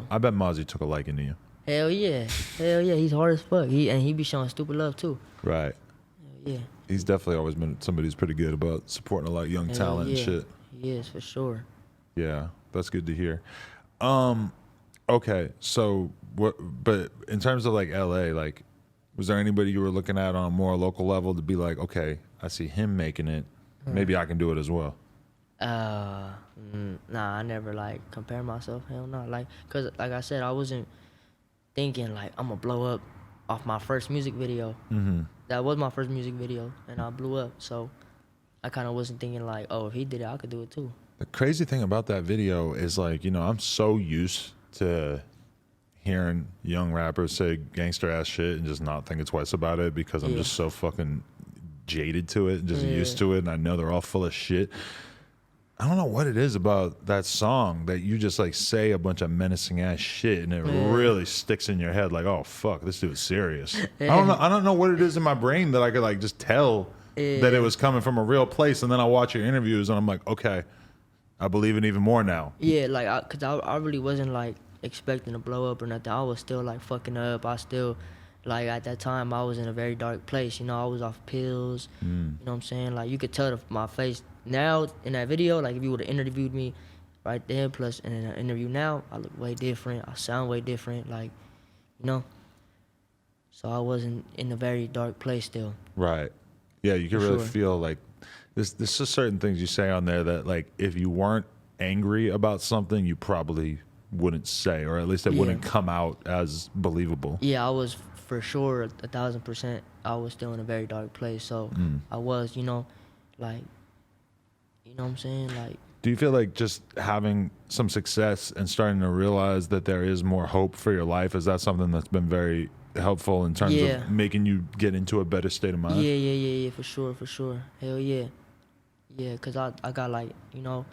I bet Mozzie took a liking to you. Hell yeah. Hell yeah. He's hard as fuck. He be showing stupid love too. Right. Hell yeah. He's definitely always been somebody who's pretty good about supporting a lot of young Hell talent yeah. and shit. He is for sure. Yeah, that's good to hear. Okay, so what? But in terms of like LA, like, was there anybody you were looking at on a more local level to be like, okay, I see him making it, maybe I can do it as well? Nah, I never like compare myself. Hell no. Like, cause like I said, I wasn't thinking like I'm gonna blow up off my first music video. Mm-hmm. That was my first music video, and I blew up. So I kind of wasn't thinking like, oh, if he did it, I could do it too. The crazy thing about that video is like, you know, I'm so used to hearing young rappers say gangster ass shit and just not thinking twice about it because I'm just so fucking jaded to it and just used to it, and I know they're all full of shit. I don't know what it is about that song that you just like say a bunch of menacing ass shit and it really sticks in your head like, oh fuck, this dude's serious. I don't know what it is in my brain that I could like just tell that it was coming from a real place, and then I watch your interviews and I'm like, okay, I believe it even more now. Yeah, like, cause I really wasn't like expecting to blow up or nothing. I was still like fucking up. I still, like, at that time I was in a very dark place. You know, I was off pills. You know what I'm saying? Like, you could tell my face now in that video. Like, if you would have interviewed me right there, plus in an interview now, I look way different. I sound way different. Like, you know. So I wasn't in a very dark place still. Right. Yeah, you can really feel like there's just certain things you say on there that like if you weren't angry about something, you probably wouldn't say, or at least it wouldn't come out as believable. Yeah, I was for sure 1,000%. I was still in a very dark place, so I was, you know, like, you know what I'm saying, like. Do you feel like just having some success and starting to realize that there is more hope for your life, is that something that's been very helpful in terms of making you get into a better state of mind? Yeah, for sure. Hell yeah. Yeah, because I got, like, you know,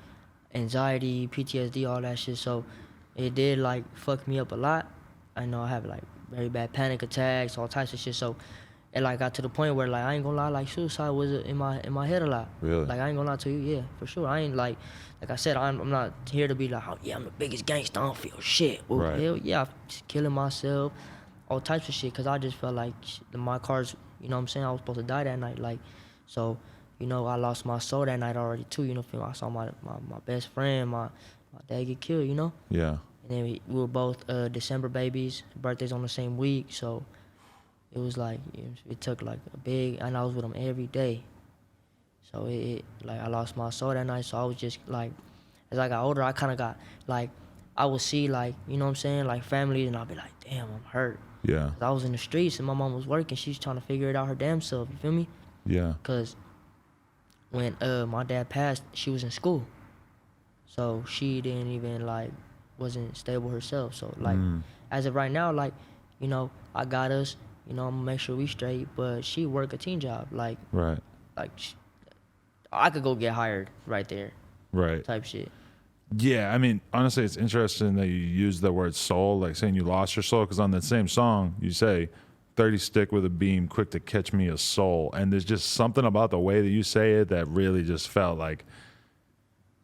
anxiety, PTSD, all that shit, so it did, like, fuck me up a lot. I know I have, like, very bad panic attacks, all types of shit, so it, like, got to the point where, like, I ain't gonna lie, like, suicide was in my head a lot. Really? Like, I ain't gonna lie to you, yeah, for sure. I ain't, like I said, I'm not here to be like, oh, yeah, I'm the biggest gangster, I don't feel shit. Well, right. Hell yeah, I'm just killing myself, all types of shit, because I just felt like my cards, you know what I'm saying, I was supposed to die that night, like, so, you know, I lost my soul that night already, too, you know, I saw my best friend, my dad get killed, you know? Yeah. And then we were both December babies, birthdays on the same week, so it was like, it took like a big, and I was with him every day. So it like, I lost my soul that night, so I was just like, as I got older, I kind of got, like, I would see, like, you know what I'm saying, like, family, and I'd be like, damn, I'm hurt. Yeah. 'Cause I was in the streets, and my mom was working, she's trying to figure it out her damn self, you feel me? Yeah. Because when my dad passed, she was in school. So she didn't even, like, wasn't stable herself. So, like, as of right now, like, you know, I got us, you know, I'm gonna make sure we straight, but she work a teen job. Like, right. Like, I could go get hired right there. Right. Type shit. Yeah, I mean, honestly, it's interesting that you use the word soul, like saying you lost your soul, because on that same song, you say, 30 stick with a beam, quick to catch me a soul. And there's just something about the way that you say it that really just felt like,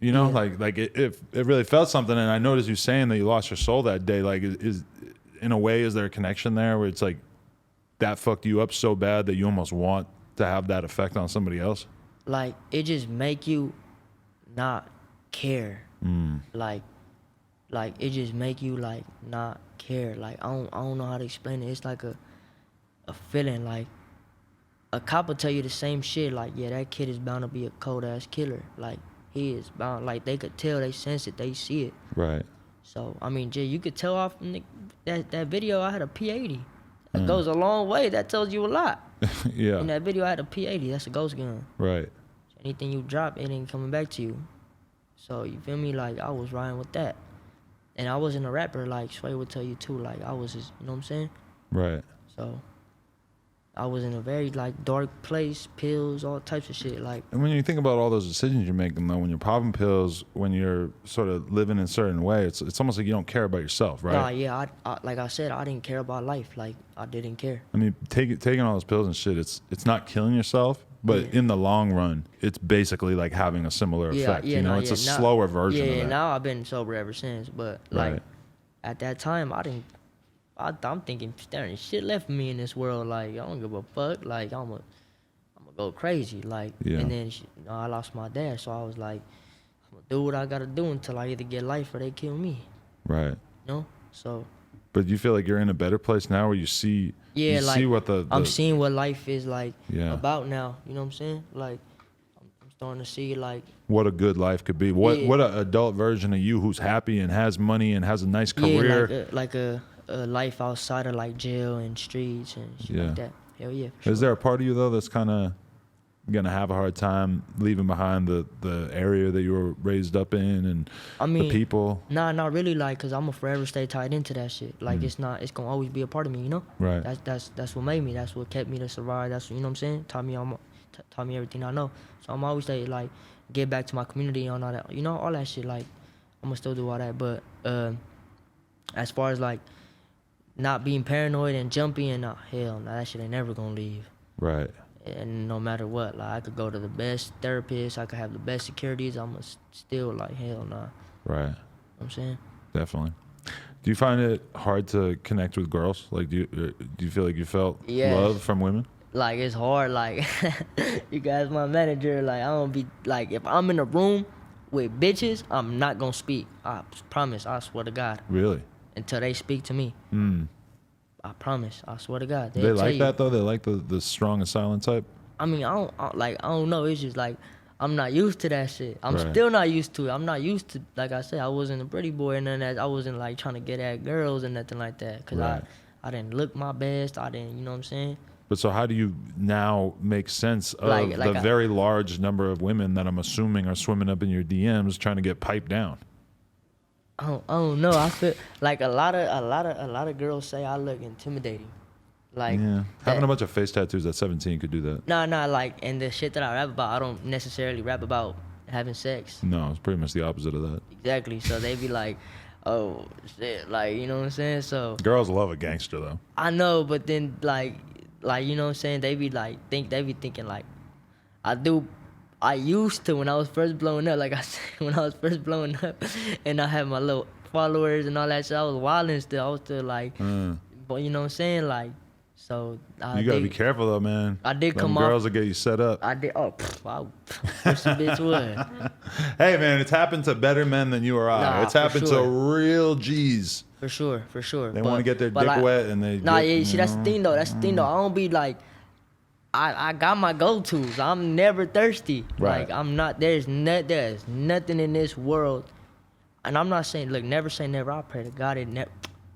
you know, like it really felt something. And I noticed you saying that you lost your soul that day. Like, is in a way, is there a connection there where it's like that fucked you up so bad that you almost want to have that effect on somebody else? Like, it just make you not care. Like it just make you, like, not care. Like, I don't know how to explain it. It's like a feeling. Like, a cop will tell you the same shit. Like, yeah, that kid is bound to be a cold ass killer. Like, he is bound. Like, they could tell, they sense it, they see it. Right. So, I mean, Jay, you could tell off that video I had a P80. That goes a long way. That tells you a lot. Yeah. In that video I had a P80. That's a ghost gun. Right. Anything you drop, it ain't coming back to you. So, you feel me? Like, I was riding with that. And I wasn't a rapper, like Sway would tell you too. Like, I was just, you know what I'm saying? Right. So, I was in a very like dark place, pills, all types of shit. Like, And when you think about all those decisions you're making, though, when you're popping pills, when you're sort of living in a certain way, it's almost like you don't care about yourself, right? nah, yeah, I like I said, I didn't care about life. Like, I didn't care. I mean, taking all those pills and shit, it's not killing yourself, but in the long run, it's basically like having a similar effect. You know, it's a slower version of that. Now I've been sober ever since. But like Right. at that time, I'm thinking there ain't shit left for me in this world. Like, I don't give a fuck. Like, I'm gonna go crazy. Like, Yeah. and then I lost my dad, so I was like, I'm gonna do what I gotta do until I either get life or they kill me. Right. You know? So But you feel like you're in a better place now, where you see, yeah, you like see what I'm seeing what life is like Yeah. about now. You know what I'm saying? Like, I'm starting to see like. what a good life could be. What an adult version of you who's happy and has money and has a nice career. Yeah, like a life outside of like jail and streets and shit like that. Hell yeah. For Is sure. there a part of you though that's kind of gonna have a hard time leaving behind the area that you were raised up in and I mean, the people? Nah, not really. Like, cause I'm gonna forever stay tied into that shit. Like, it's gonna always be a part of me. You know. Right. That's what made me. That's what kept me to survive. That's, you know what I'm saying. Taught me everything I know. So I'm always stay like get back to my community and all that. You know, all that shit. Like, I'm gonna still do all that. But as far as like not being paranoid and jumpy and hell, nah, that shit ain't never gonna leave. Right. And no matter what, like I could go to the best therapist, I could have the best securities, I'm still like, hell nah. Right. You know what I'm saying? Definitely. Do you find it hard to connect with girls? Like, do you feel like you felt Yes. love from women? Like, it's hard. Like, you guys, my manager, like, I don't be, like, if I'm in a room with bitches, I'm not gonna speak. I promise, I swear to God. Really? Until they speak to me. Mm. I promise, I swear to God. They like that though? They like the strong and silent type? I mean, I don't know. It's just like, I'm not used to that shit. I'm Right. still not used to it. I'm not used to, like I said, I wasn't a pretty boy and none of that. I wasn't like trying to get at girls and nothing like that. Cause Right. I didn't look my best. I didn't, you know what I'm saying? But so how do you now make sense of Like the very large number of women that I'm assuming are swimming up in your DMs trying to get piped down? I don't know. I feel like a lot of girls say I look intimidating. Like, Yeah. Having a bunch of face tattoos at 17 could do that. Nah, like, and the shit that I rap about, I don't necessarily rap about having sex. No, it's pretty much the opposite of that. Exactly. So they be like, oh shit, like, you know what I'm saying? So Girls love a gangster though. I know, but then like you know what I'm saying? They be thinking like, I used to when I was first blowing up. Like I said, when I was first blowing up, and I had my little followers and all that shit. I was wilding still. I was still like, but you know what I'm saying? Like, so You gotta be careful though, man. I did Them come girls off. will get you set up. I did. Oh, I wish a bitch would. Hey man, it's happened to better men than you or I. Nah, It's for happened sure. to real G's. For sure. They want to get their dick like, wet and they. Nah, get, yeah, see, that's the know. thing though. That's the thing though. I don't be like, I got my go-tos. I'm never thirsty. Right. Like, I'm not. There's nothing in this world, and I'm not saying, look, never say never. I pray to God it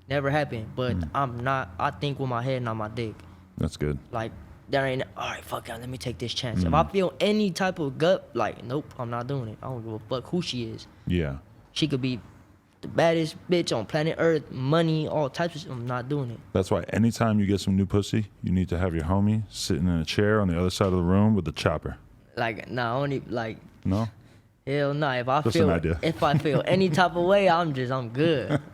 never happened. But I'm not. I think with my head, not my dick. That's good. Like, there ain't. All right, fuck it. Let me take this chance. If I feel any type of gut, like, nope, I'm not doing it. I don't give a fuck who she is. Yeah. She could be the baddest bitch on planet Earth, money, all types of shit. I'm not doing it. That's why anytime you get some new pussy, you need to have your homie sitting in a chair on the other side of the room with the chopper. Like, nah, only like, No? hell no. If I Just feel, an idea. if I feel any type of way, I'm good.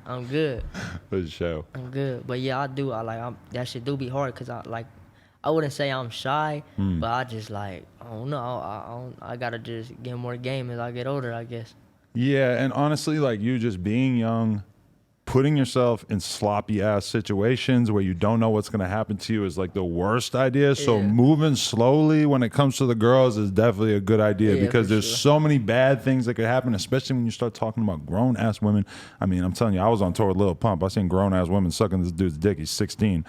I'm good. For the show. I'm good. But yeah, I do. That shit do be hard because I wouldn't say I'm shy, but I just like, I don't know. I gotta just get more game as I get older, I guess. Yeah, and honestly, like you just being young, putting yourself in sloppy ass situations where you don't know what's gonna happen to you is like the worst idea. So Yeah. moving slowly when it comes to the girls is definitely a good idea Yeah, because for there's sure. so many bad things that could happen, especially when you start talking about grown ass women. I mean, I'm telling you, I was on tour with Lil Pump. I seen grown ass women sucking this dude's dick. He's 16.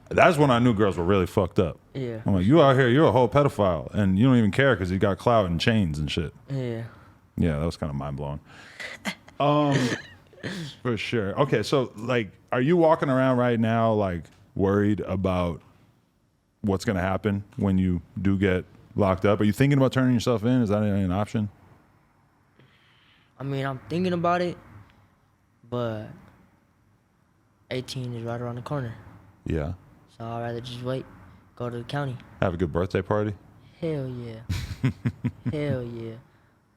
That's when I knew girls were really fucked up. Yeah. I'm like, you out here, you're a whole pedophile, and you don't even care because you got clout and chains and shit. Yeah. Yeah, that was kind of mind blowing. For sure. Okay, so like, are you walking around right now like worried about what's gonna happen when you do get locked up? Are you thinking about turning yourself in? Is that an option? I mean, I'm thinking about it, but 18 is right around the corner. Yeah. So I'd rather just wait. Go to the county. Have a good birthday party. Hell yeah. Hell yeah.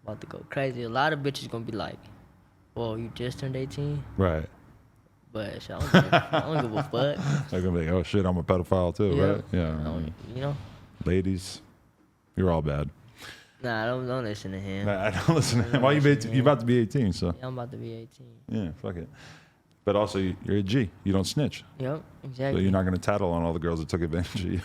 About to go crazy. A lot of bitches gonna be like, whoa, you just turned 18? Right. But shit, I don't give a fuck. They're gonna be like, oh shit, I'm a pedophile too, Yeah. right? Yeah. You know? Ladies, you're all bad. Nah, don't listen to him. I don't listen to him. Why you about to be 18, so. Yeah, I'm about to be 18. Yeah, fuck it. But also, you're a G. You don't snitch. Yep, So exactly. you're not gonna tattle on all the girls that took advantage of you.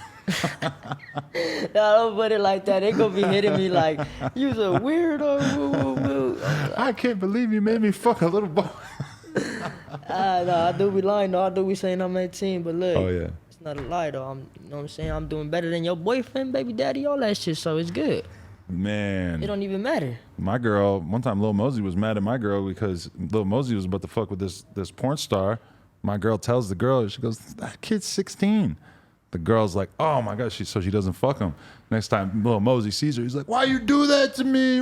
Nah, don't put it like that. They gonna be hitting me like, you's a weirdo. Woo, woo, woo. I can't believe you made me fuck a little boy. No, I do be lying though. I do be saying I'm 18, but look. Oh yeah. It's not a lie though. You know what I'm saying? I'm doing better than your boyfriend, baby daddy, all that shit, so it's good. Man. It don't even matter. My girl, one time Lil Mosey was mad at my girl because Lil Mosey was about to fuck with this porn star. My girl tells the girl, she goes, that kid's 16. The girl's like, oh my God, so she doesn't fuck him. Next time Lil Mosey sees her, he's like, why you do that to me?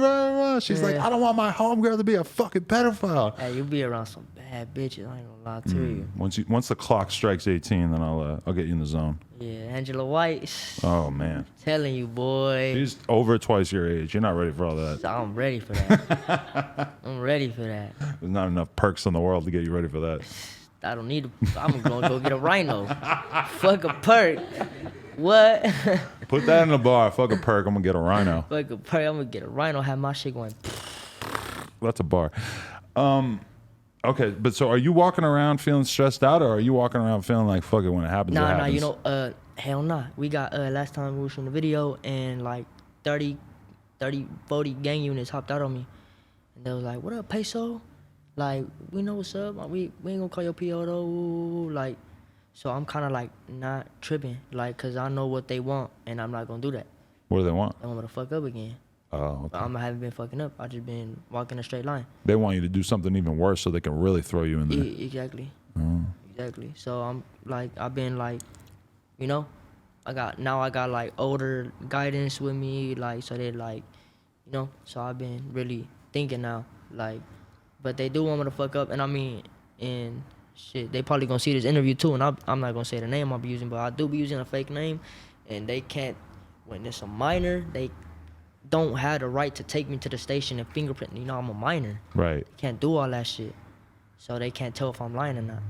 She's like, I don't want my homegirl to be a fucking pedophile. Hey, you be around some bad bitches, I ain't gonna lie to you. Once the clock strikes 18, then I'll get you in the zone. Yeah, Angela White. Oh man. Telling you, boy. She's over twice your age. You're not ready for all that. I'm ready for that. I'm ready for that. There's not enough perks in the world to get you ready for that. I don't need I'm gonna go get a rhino. Fuck a perk. What? Put that in the bar. Fuck a perk. I'm gonna get a rhino. Fuck a perk. I'm gonna get a rhino. Have my shit going. That's a bar. Okay, but so are you walking around feeling stressed out, or are you walking around feeling like fuck it when it happens? It Nah, happens? you know, hell nah. We got last time we were shooting the video and like 30, 40 gang units hopped out on me, and they was like, "What up, Peysoh? Like, we know what's up. We ain't gonna call your PO though." Like, so I'm kind of like not tripping, like, cause I know what they want, and I'm not gonna do that. What do they want? They want me to fuck up again. Oh, okay. But I haven't been fucking up. I just been walking a straight line. They want you to do something even worse so they can really throw you in there. Exactly. Oh. Exactly. So I'm like, I've been like, you know, I got like older guidance with me, like, so they like, you know, so I've been really thinking now, like, but they do want me to fuck up, and I mean, and shit, they probably gonna see this interview too, and I'm not gonna say the name I'll be using, but I do be using a fake name, and they can't, when it's a minor, they don't have the right to take me to the station and fingerprint. You know, I'm a minor. Right. Can't do all that shit. So they can't tell if I'm lying or not.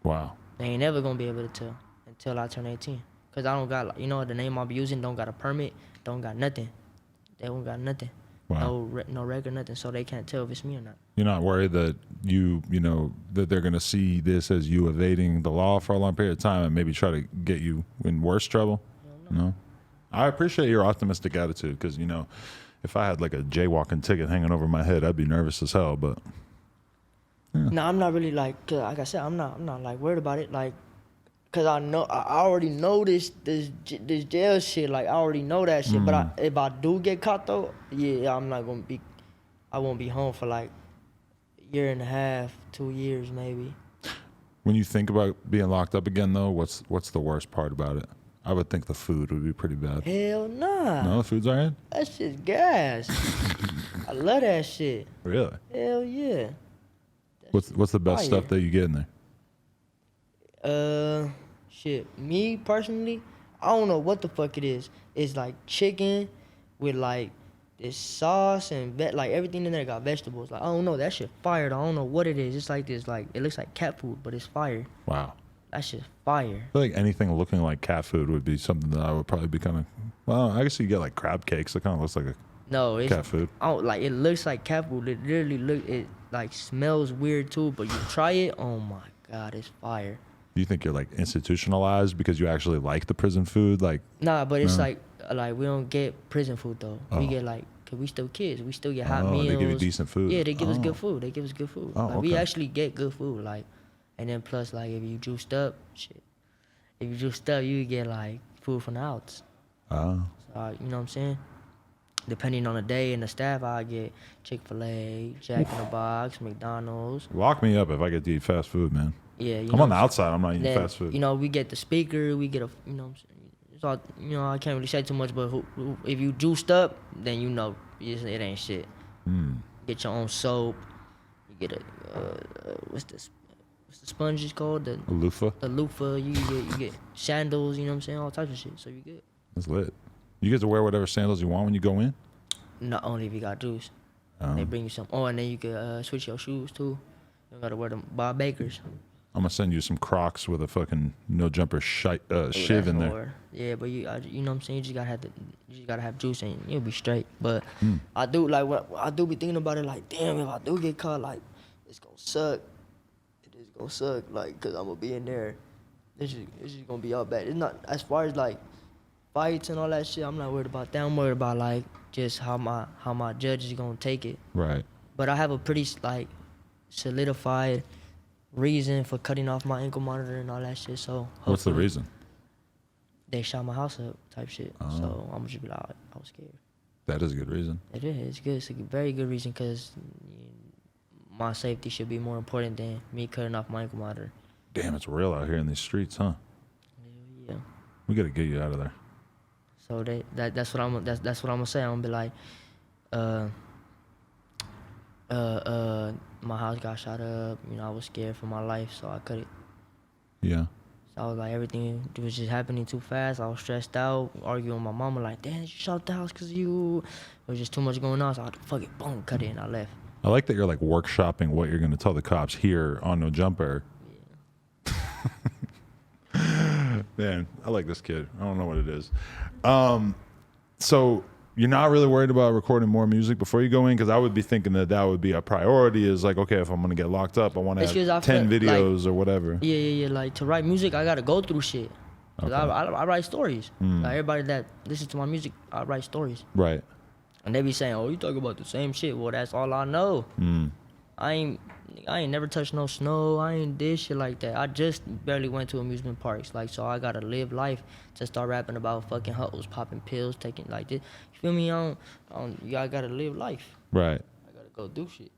Wow. They ain't never gonna be able to tell until I turn 18. Cause I don't got, like, you know, the name I'll be using don't got a permit, don't got nothing. They don't got nothing. Wow. No record, nothing. So they can't tell if it's me or not. You're not worried that you know, that they're going to see this as you evading the law for a long period of time and maybe try to get you in worse trouble? No? I appreciate your optimistic attitude because, you know, if I had like a jaywalking ticket hanging over my head, I'd be nervous as hell, but... Yeah. No, I'm not really like I said, I'm not like worried about it, like, cause I already know this jail shit, like I already know that shit. But if I do get caught though, yeah, I won't be home for like a year and a half, 2 years maybe. When you think about being locked up again though, what's the worst part about it? I would think the food would be pretty bad. Hell nah. No, the food's alright? That shit's gas. I love that shit. Really? Hell yeah. What's the best stuff that you get in there? Shit. Me personally, I don't know what the fuck it is. It's like chicken with like this sauce and like everything in there got vegetables. Like I don't know, that shit fire. I don't know what it is. It's like this, like it looks like cat food, but it's fire. Wow. That shit's fire. I feel like anything looking like cat food would be something that I would probably be kind of. Well, I guess you get like crab cakes. It kind of looks like it's cat food. I don't like. It looks like cat food. It literally it like smells weird too. But you try it, oh my god, it's fire. Do you think you're like institutionalized because you actually like the prison food? Like nah, but it's like we don't get prison food though. Oh. We get like, cause we still kids. We still get hot meals. They give you decent food. Yeah, they give us good food. They give us good food. Oh, like, okay. we actually get good food. Like, and then plus like if you juiced up, shit. If you juiced up, you get like food from the outs. Oh. So, you know what I'm saying? Depending on the day and the staff, I get Chick-fil-A, Jack in the Box, McDonald's. Lock me up if I get to eat fast food, man. Yeah, I'm on the outside. I'm not eating then, fast food. You know, we get the speaker. We get a, you know, it's all, you know, I can't really say too much, but if you juiced up, then you know it ain't shit. Get your own soap. You get a what's this? what's the sponges called? A loofah. The loofah. You get sandals. You know what I'm saying? All types of shit. So you good. That's lit. You get to wear whatever sandals you want when you go in. Not only if you got juice. They bring you some. Oh, and then you can switch your shoes too. You don't gotta wear them Bob Bakers. I'm gonna send you some Crocs with a fucking no jumper shiv in there. Hard. Yeah, but you know what I'm saying. You just gotta have juice and you'll be straight. But I do be thinking about it like, damn, if I do get caught, like it's gonna suck. It is gonna suck, like, cause I'm gonna be in there. It's just gonna be all bad. It's not as far as like fights and all that shit. I'm not worried about that. I'm worried about like just how my judge is gonna take it. Right. But I have a pretty like solidified reason for cutting off my ankle monitor and all that shit. So what's the reason? They shot my house up type shit. Oh. So I'm just be like, I was scared. That is a good reason. It is. It's good. It's a very good reason because my safety should be more important than me cutting off my ankle monitor. Damn, it's real out here in these streets, huh? Yeah. We gotta get you out of there. So that's what I'm gonna say. I'm gonna be like, my house got shot up. You know, I was scared for my life, so I cut it. Yeah. So I was like, everything was just happening too fast. I was stressed out, arguing with my mama like, damn, you shot the house because you. It was just too much going on, so I was like, fuck it, boom, cut it, and I left. I like that you're like workshopping what you're gonna tell the cops here on No Jumper. Yeah. Man, I like this kid. I don't know what it is. So you're not really worried about recording more music before you go in? Because I would be thinking that would be a priority. Is like, okay, if I'm gonna get locked up, I want to have 10 videos or whatever. Yeah. Like to write music, I gotta go through shit. Cause Okay. I write stories. Like everybody that listens to my music, I write stories. Right. And they be saying, "Oh, you talk about the same shit." Well, that's all I know. I ain't never touched no snow. I ain't did shit like that. I just barely went to amusement parks. Like, so I gotta live life to start rapping about fucking hoes, popping pills, taking like this. You feel me? I gotta live life. Right. I gotta go do shit.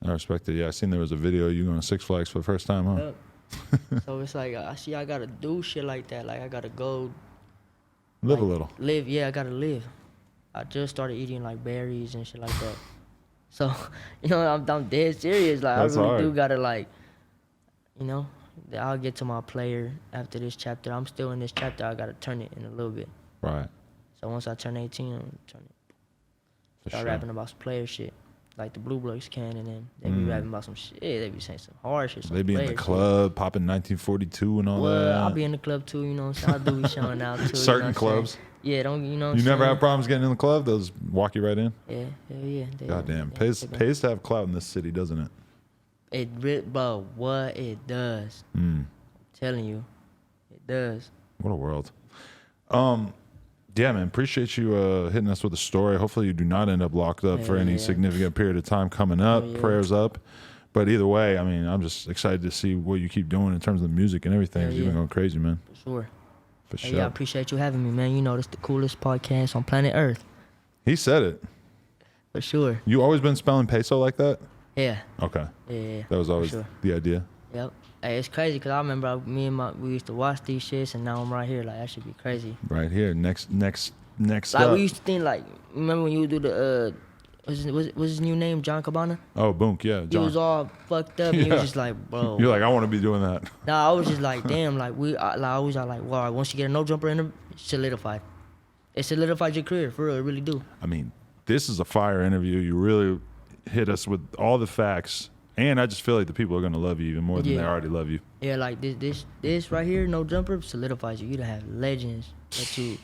I respect it. Yeah, I seen there was a video of you going to Six Flags for the first time, huh? Yep. So it's like I gotta do shit like that. Like I gotta go Live a little. Live, yeah, I gotta live. I just started eating like berries and shit like that. So, you know, I'm dead serious. Like That's I really hard. do gotta like, you know, I'll get to my player after this chapter. I'm still in this chapter. I gotta turn it in a little bit. Right. So once I turn 18, I'm gonna turn it. For Start sure. rapping about some player shit, like the Blue Bloods can, and then they be rapping about some shit. They be saying some hard shit. Some They be in the player club, popping 1942 and all shit. Well, that. I'll be in the club too. You know what I'm saying? I do be showing out too. Certain you know what I'm clubs. saying? Yeah, don't you know? What You I'm never saying? have problems getting in the club? They'll just walk you right in? Yeah, hell yeah. Goddamn. Yeah, Pays to have clout in this city, doesn't it? Bro, what it does. I'm telling you, it does. What a world. Yeah, man, appreciate you hitting us with a story. Hopefully you do not end up locked up for any significant period of time coming up. Prayers up. But either way, I mean, I'm just excited to see what you keep doing in terms of the music and everything. You've been going crazy, man. For sure. For Hey, sure. yeah, I appreciate you having me, man. You know, this the coolest podcast on planet Earth. He said it. For sure. You always been spelling Peysoh like that? Yeah. Okay. Yeah. That was always sure. the idea. Yep. Hey, it's crazy because I remember we used to watch these shits, and now I'm right here. Like, that should be crazy. Right here. Next Like, up. we used to think, like, remember when you would do the, what's his new name? John Cabana? Oh, Boonk, yeah. He John. was all fucked up, and he was just like, bro. You're like, I want to be doing that. Nah, I was just like, damn, like, I always are like, wow, once you get a no jumper in it, solidified. It solidified your career, for real, it really do. I mean, this is a fire interview. You really hit us with all the facts. And I just feel like the people are going to love you even more than they already love you. Yeah, like this right here, no jumper, solidifies you. You don't have legends that you.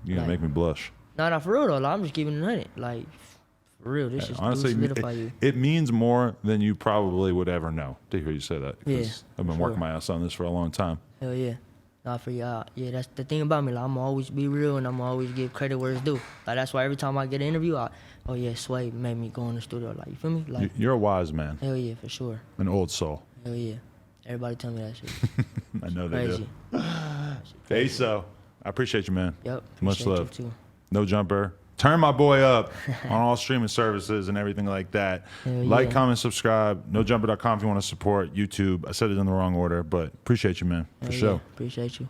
You're going to make me blush. Nah, for real though. Like, I'm just keeping it 100. Like, for real, this just Honestly, solidify you. it means more than you probably would ever know to hear you say that. Yeah, Because I've been working my ass on this for a long time. Hell yeah. Nah, for y'all. Yeah, that's the thing about me. Like, I'm always be real and I'm always give credit where it's due. Like, that's why every time I get an interview, oh yeah, Sway made me go in the studio. Like, you feel me? Like, You're a wise man. hell yeah, for sure. An old soul. Hell yeah. Everybody tell me that shit. I know they Crazy. do. Peysoh, I appreciate you, man. Yep. Much appreciate love. You too. No Jumper. Turn my boy up on all streaming services and everything like that. Hell Like, yeah. comment, subscribe. NoJumper.com if you want to support YouTube. I said it in the wrong order, but appreciate you, man. For Hell sure. yeah. Appreciate you.